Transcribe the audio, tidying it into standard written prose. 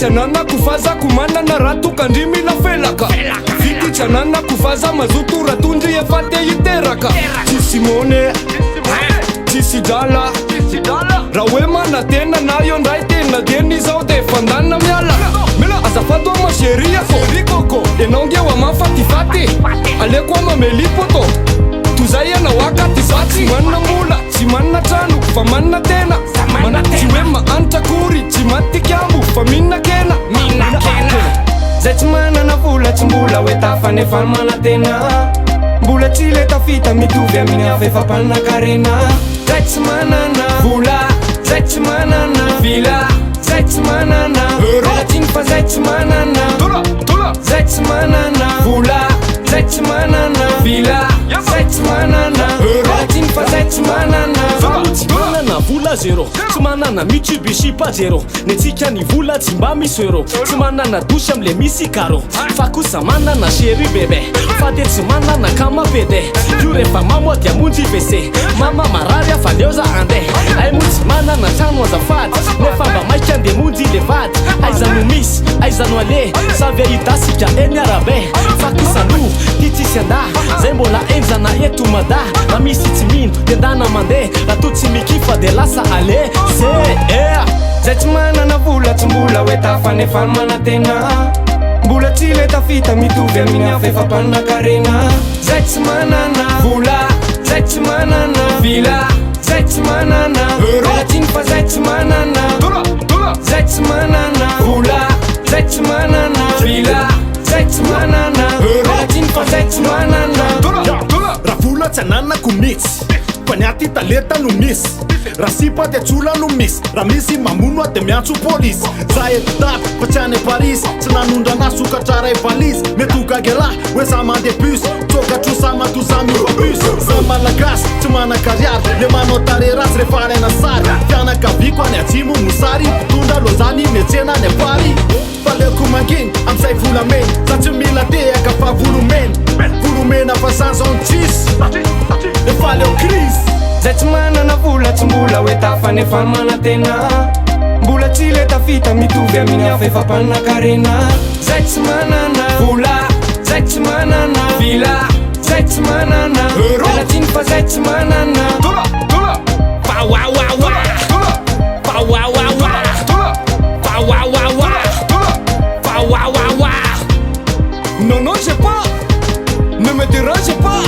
chanana kufaza kumanana ratu kandimi la felaka Fiti chanana kufaza mazutu ratundri ya fate yiteraka Chisimone Chisidala Rawema na tena nayo ndaite na geni zaute fandana miala Azafatwa masheria korikoko Enonge wa mafatifati Alekwa mamelipoto Tuzaya na wakati sati Chimana mula, chimana tanu, famana tena Chiwema antakuri, chimati kiambu, famina kena Zechimana na vula, chimbula wetafane famana tena Mbula chile tafita mituvya minafefa pana karena Zechimana na vula, zechimana na vila Zechimana na relatinfa zechimana na Zechimana na vula, zechimana na vila Zechimana na relatinfa zechimana na Chimana na vula zero Chimana na Mitsubishi Pajero Netsika ni vula timba misero Chimana na dusha mle misi karo Fakusa mana na sheri bebe Fade chimana na kama pede Yure fa mamwa tia munji vese Mama mararia faleuza ande Aimu chimana na chanwa za fad Nefamba maika nde munji levad Aizanu miss, aizanu ale Savya itasi kia eni arabe Fakusa nu, titi sianda Zembo la enza na yetu mada Na misi timin, tendana mande La tutsi mikifa de lasa ale Se, Zechimana na vula tumbula wetafane famana tena Mbula chile tafita mituvya minafefa pana karena Zechimana na vula, zechimana na vila Zechimana na relatinfa zechimana na Zechimana na vula, zechimana na vila Zechimana na relatinfa zechimana na Rafula chanana kumix Panyati taleta no miss Rasipa de chula no mix Ramisi mamuno ate mianchu polis Zae tap, pachane Paris Chananunda na suka chara e palis Metuka gela, wesama de bus Toka chusama tuzami bus Samba la gas, chumana kariar Le mano tareras refare na sari Tiana kavikwa ne atimu musari Tunda lozani ne tena ne pari Fale kumangin, am say fula men Zachimila te eka fa volumen Volumen a façans on tis Ne fale o cris Zechimana na vula tumbula wetafane famana tena Mbula chile tafita mituvya minafefa pana karena Zechimana na vula, zechimana na vila Zechimana na relatinfa zechimana na Pa wa wa wa Pa wa wa wa Pa wa wa wa Pa wa wa wa Non non j'ai pas Ne me dérangez pas